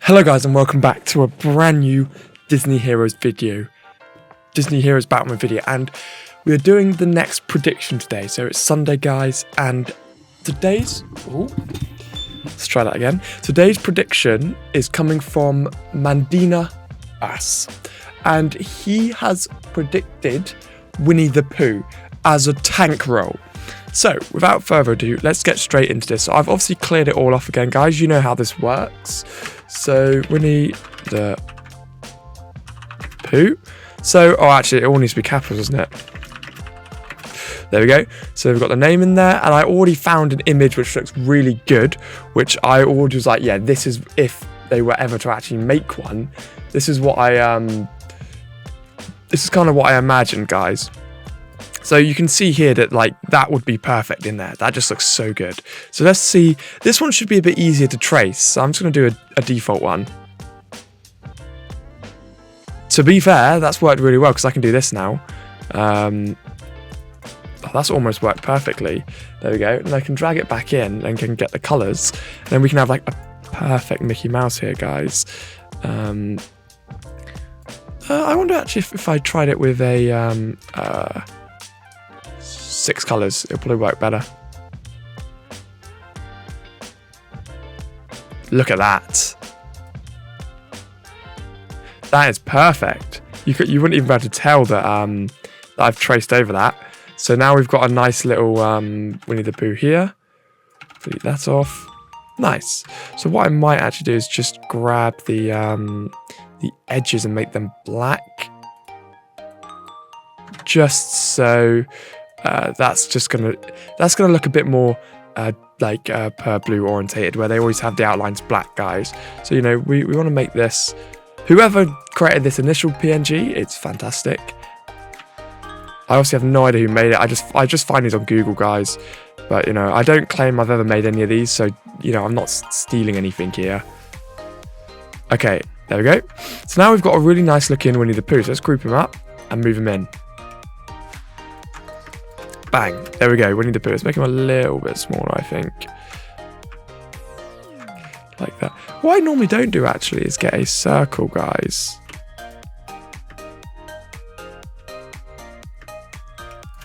Hello guys and welcome back to a brand new Disney Heroes video. Disney Heroes Batman video, and we are doing the next prediction today. So it's Sunday guys, and today's let's try that again. Today's prediction is coming from Mandina Ass, and he has predicted Winnie the Pooh as a tank role. So without further ado, let's get straight into this. So I've obviously cleared it all off again, guys. You know how this works. So Winnie the Pooh. So, actually, it all needs to be capitals, doesn't it? There we go. So we've got the name in there, and I already found an image which looks really good, which I already was like, yeah, this is, if they were ever to actually make one, this is what this is kind of what I imagined, guys. So you can see here that like that would be perfect in there. That just looks so good. So let's see. This one should be a bit easier to trace. So I'm just going to do a default one. To be fair, that's worked really well because I can do this now. That's almost worked perfectly. There we go. And I can drag it back in and can get the colours. And then we can have like a perfect Mickey Mouse here, guys. I wonder actually if I tried it with a 6 colours, it'll probably work better. Look at that. That is perfect. You wouldn't even be able to tell that, that I've traced over that. So now we've got a nice little Winnie the Pooh here. Delete that off. Nice. So what I might actually do is just grab the edges and make them black. Just so that's gonna look a bit more like per blue orientated, where they always have the outlines black, guys. So you know we want to make this. Whoever created this initial PNG, it's fantastic. I obviously have no idea who made it. I just find these on Google, guys. But you know, I don't claim I've ever made any of these, so you know I'm not stealing anything here. Okay, there we go. So now we've got a really nice looking Winnie the Pooh. So let's group him up and move him in. Bang, there we go, Winnie the Pooh. Let's make him a little bit smaller, I think. Like that. What I normally don't do, actually, is get a circle, guys.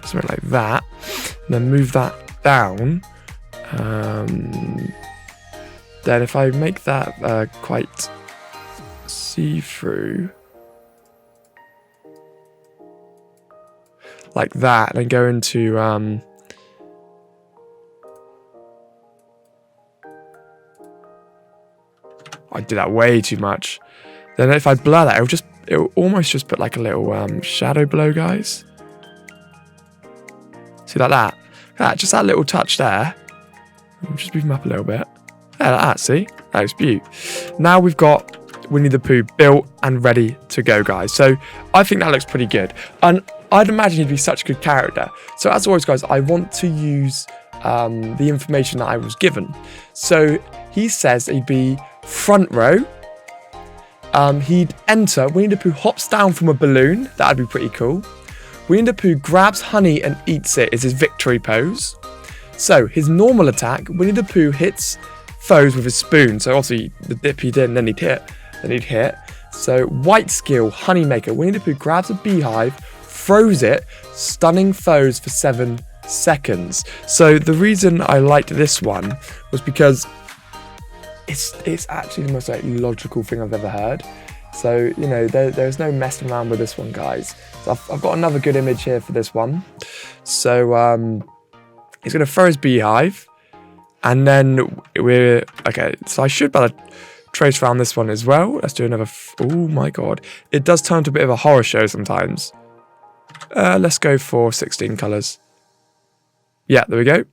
Something like that. And then move that down. Then if I make that quite see-through, like that, and then go into I did that way too much. Then if I blur that, it'll almost just put like a little shadow below, guys. See, like that. Just that little touch there. Just move them up a little bit. Yeah, like that, see? That looks beautiful. Now we've got Winnie the Pooh built and ready to go, guys. So I think that looks pretty good. And I'd imagine he'd be such a good character. So as always, guys, I want to use the information that I was given. So he says he'd be front row. He'd enter. Winnie the Pooh hops down from a balloon. That'd be pretty cool. Winnie the Pooh grabs honey and eats it is his victory pose. So his normal attack, Winnie the Pooh hits foes with his spoon. So obviously the dip he did, and then he'd hit. So white skill, honey maker. Winnie the Pooh grabs a beehive, throws it, stunning foes for 7 seconds. So the reason I liked this one was because it's actually the most like logical thing I've ever heard. So you know there's no messing around with this one, guys. So I've got another good image here for this one. So he's gonna throw his beehive, and then we're okay. So I should better trace around this one as well. Let's do another. Oh my god, it does turn to a bit of a horror show sometimes. Let's go for 16 colours. Yeah, there we go.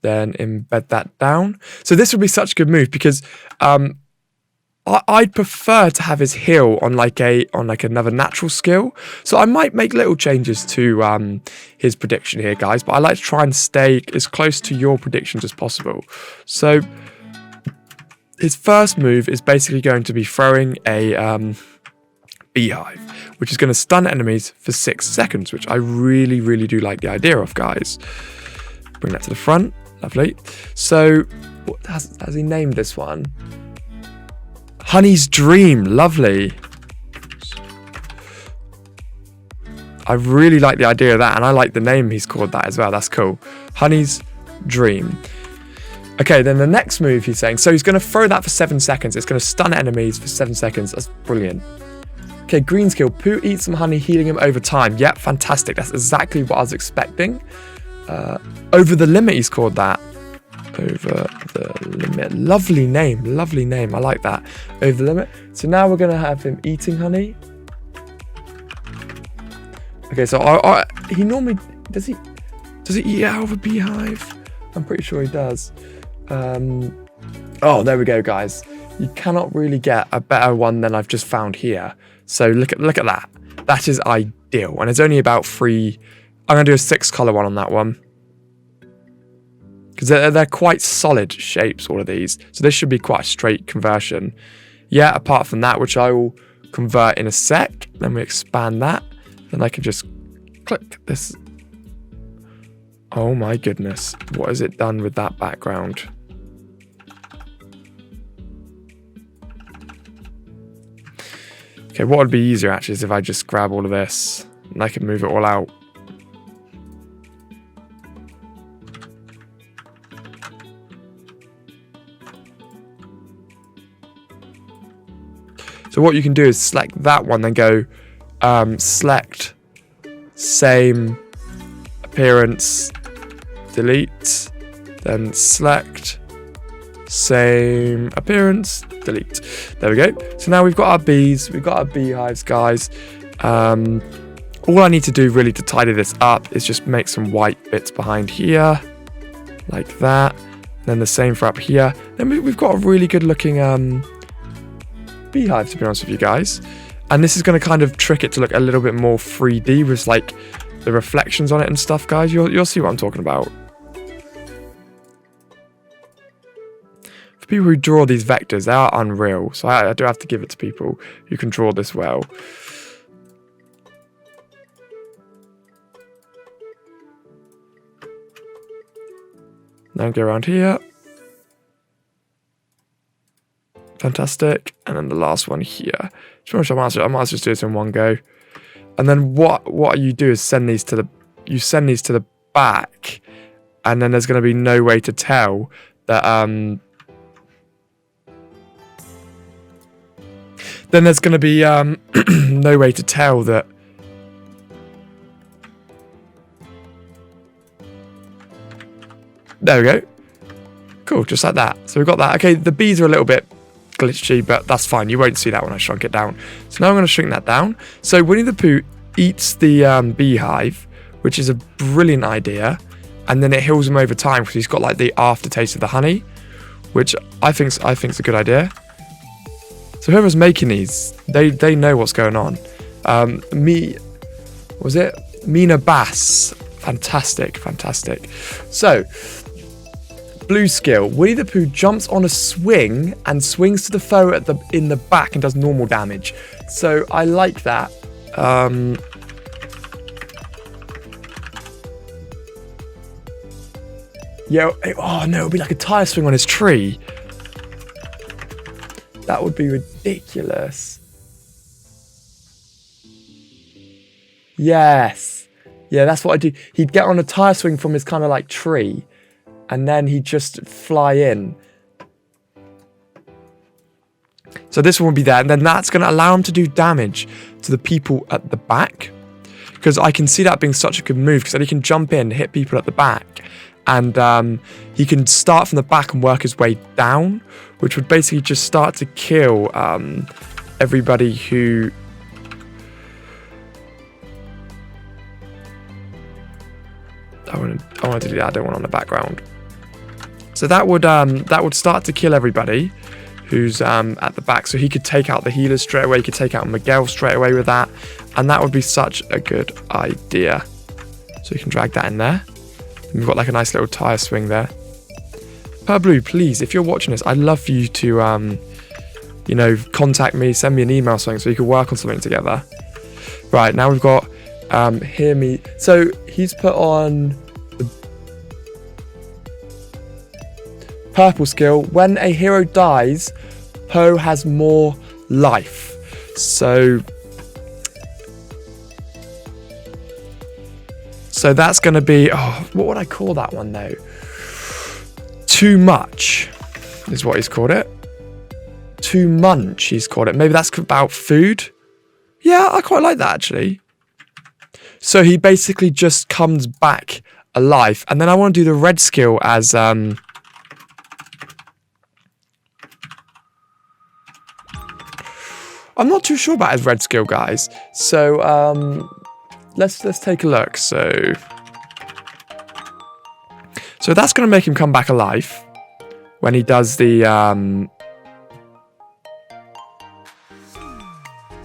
Then embed that down. So this would be such a good move because I'd prefer to have his heal on like another natural skill. So I might make little changes to his prediction here, guys. But I like to try and stay as close to your predictions as possible. So his first move is basically going to be throwing a beehive, which is going to stun enemies for 6 seconds, which I really, really do like the idea of, guys. Bring that to the front. Lovely. So, what has he named this one? Honey's Dream. Lovely. I really like the idea of that, and I like the name he's called that as well. That's cool. Honey's Dream. Okay, then the next move he's saying, so he's going to throw that for 7 seconds. It's going to stun enemies for 7 seconds. That's brilliant. Okay, green skill. Pooh eats some honey, healing him over time. Yep, fantastic. That's exactly what I was expecting. Over the limit, he's called that. Over the limit. Lovely name. Lovely name. I like that. Over the limit. So now we're going to have him eating honey. Okay, so he normally... Does he eat out of a beehive? I'm pretty sure he does. Oh, there we go, guys. You cannot really get a better one than I've just found here. So look at that. That is ideal. And it's only about 3... I'm going to do a 6 color one on that one. Because they're quite solid shapes, all of these. So this should be quite a straight conversion. Yeah, apart from that, which I will convert in a sec. Then we expand that. Then I can just click this. Oh my goodness. What has it done with that background? Okay, what would be easier actually is if I just grab all of this and I can move it all out. So what you can do is select that one, then go select same appearance, delete, then select same appearance, delete. There we go. So now we've got our bees, we've got our beehives, guys. All I need to do really to tidy this up is just make some white bits behind here, like that. Then the same for up here. Then we've got a really good looking beehive, to be honest with you guys. And this is going to kind of trick it to look a little bit more 3D with like the reflections on it and stuff, guys. You'll see what I'm talking about. For people who draw these vectors, they are unreal. So I do have to give it to people who can draw this well. Now go around here. Fantastic. And then the last one here. I might as well just do this in one go. And then what you do is send these to the back, and then there's going to be no way to tell that then there's going to be no way to tell that there we go. Cool, just like that. So we've got that. Okay, the bees are a little bit glitchy, but that's fine. You won't see that when I shrunk it down. So now I'm going to shrink that down. So Winnie the Pooh eats the beehive, which is a brilliant idea, and then it heals him over time because he's got like the aftertaste of the honey, which I think's a good idea. So whoever's making these, they know what's going on. Mina Bass. Fantastic. So blue skill. Winnie the Pooh jumps on a swing and swings to the foe in the back and does normal damage. So I like that. Yeah. Oh no, it would be like a tire swing on his tree. That would be ridiculous. Yes. Yeah, that's what I do. He'd get on a tire swing from his kind of like tree, and then he'd just fly in. So this one will be there, and then that's going to allow him to do damage to the people at the back. Because I can see that being such a good move, because then he can jump in, hit people at the back, and he can start from the back and work his way down, which would basically just start to kill everybody who... I want to delete that. I don't want on the background. So that would start to kill everybody who's at the back. So he could take out the healers straight away. He could take out Miguel straight away with that, and that would be such a good idea. So you can drag that in there. And we've got like a nice little tire swing there. Blue, please, if you're watching this, I'd love for you to contact me, send me an email or something so you can work on something together. Right, now we've got hear me. So he's put on the purple skill. When a hero dies, POOH has more life. So that's going to be, what would I call that one though? Too much is what he's called it. Too munch, he's called it. Maybe that's about food. Yeah, I quite like that actually. So he basically just comes back alive. And then I want to do the red skill as I'm not too sure about his red skill, guys. So let's take a look. So that's going to make him come back alive when he does the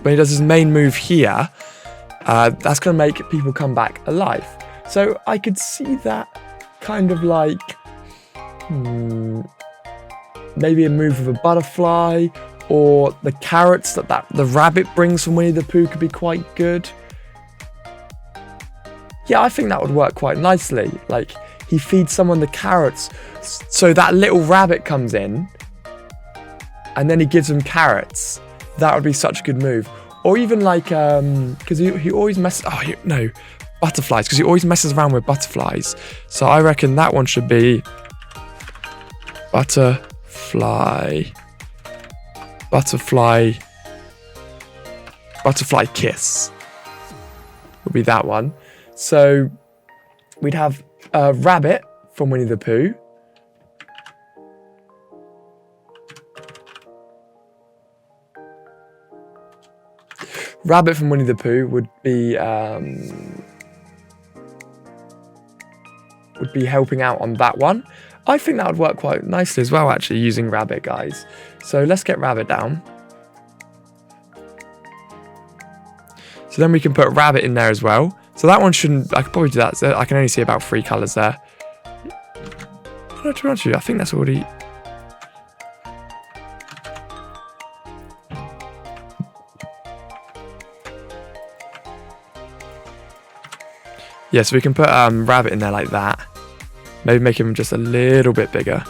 when he does his main move here. That's going to make people come back alive. So I could see that kind of like maybe a move with a butterfly, or the carrots that the rabbit brings from Winnie the Pooh could be quite good. Yeah, I think that would work quite nicely. Like, he feeds someone the carrots, so that little rabbit comes in, and then he gives them carrots. That would be such a good move. Or even like, because he always messes, butterflies, because he always messes around with butterflies. So I reckon that one should be butterfly kiss. Would be that one. So we'd have Rabbit from Winnie the Pooh. Rabbit from Winnie the Pooh would be helping out on that one. I think that would work quite nicely as well, actually, using Rabbit, guys. So let's get Rabbit down. So then we can put Rabbit in there as well. So that one shouldn't, I could probably do that. So I can only see about 3 colours there. No, to be honest with you, I think that's already... Yeah, so we can put Rabbit in there like that. Maybe make him just a little bit bigger.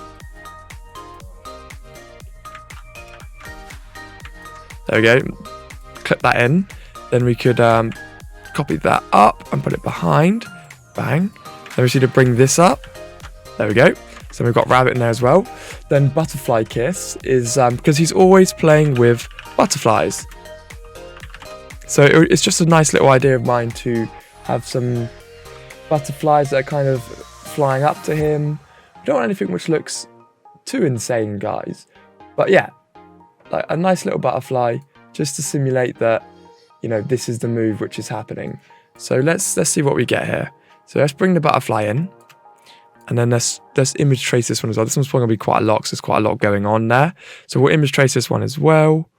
There we go. Clip that in. Then we could copy that up and put it behind. Bang. Then we just need to bring this up. There we go. So we've got Rabbit in there as well. Then Butterfly Kiss is because he's always playing with butterflies. So it's just a nice little idea of mine to have some butterflies that are kind of flying up to him. I don't want anything which looks too insane, guys. But yeah, like a nice little butterfly just to simulate that, you know, this is the move which is happening. So let's see what we get here. So let's bring the butterfly in, and then let's image trace this one as well. This one's probably going to be quite a lot because there's quite a lot going on there. So we'll image trace this one as well.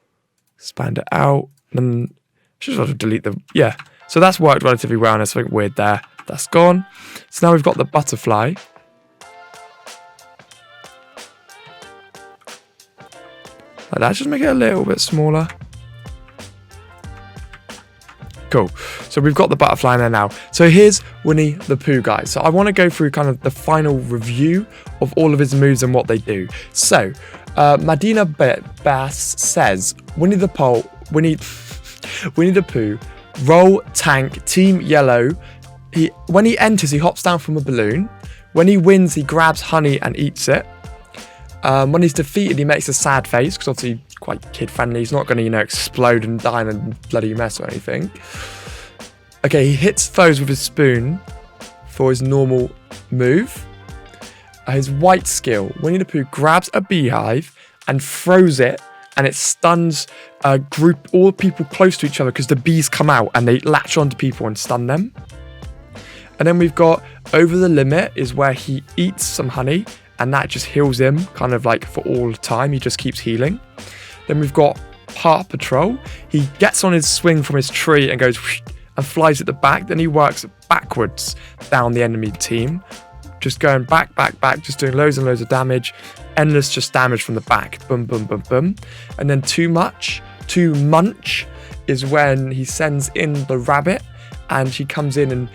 Expand it out. And then should sort of delete the... Yeah. So that's worked relatively well, and there's something weird there. That's gone. So now we've got the butterfly. Like that. Just make it a little bit smaller. Cool. So we've got the butterfly in there now. So here's Winnie the Pooh, guys. So I want to go through kind of the final review of all of his moves and what they do. So Madina Bass says Winnie the Pooh, roll tank, team yellow. When he enters, he hops down from a balloon. When he wins, he grabs honey and eats it. When he's defeated, he makes a sad face, because obviously quite kid-friendly. He's not going to, you know, explode and die in a bloody mess or anything. Okay, he hits foes with his spoon for his normal move. His white skill, Winnie the Pooh grabs a beehive and throws it, and it stuns all people close to each other because the bees come out and they latch onto people and stun them. And then we've got Over the Limit is where he eats some honey, and that just heals him kind of like for all time. He just keeps healing. Then we've got Paw Patrol. He gets on his swing from his tree and goes whoosh, and flies at the back. Then he works backwards down the enemy team, just going back, just doing loads and loads of damage. Endless just damage from the back. Boom, boom, boom, boom. And then Too Munch is when he sends in the rabbit, and he comes in and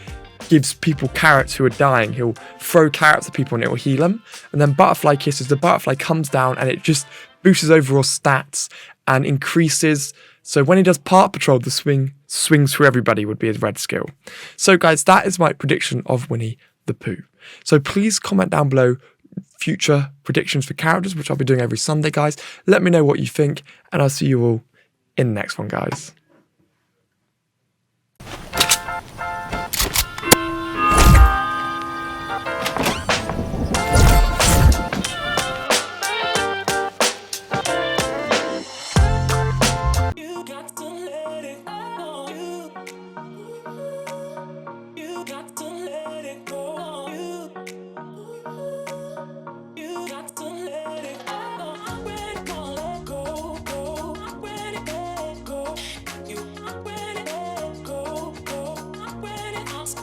gives people carrots who are dying. He'll throw carrots at people and it will heal them. And then Butterfly Kiss is the butterfly comes down and it just boosts his overall stats, and increases. So when he does Park Patrol, the swings through everybody would be his red skill. So guys, that is my prediction of Winnie the Pooh. So please comment down below future predictions for characters, which I'll be doing every Sunday, guys. Let me know what you think, and I'll see you all in the next one, guys.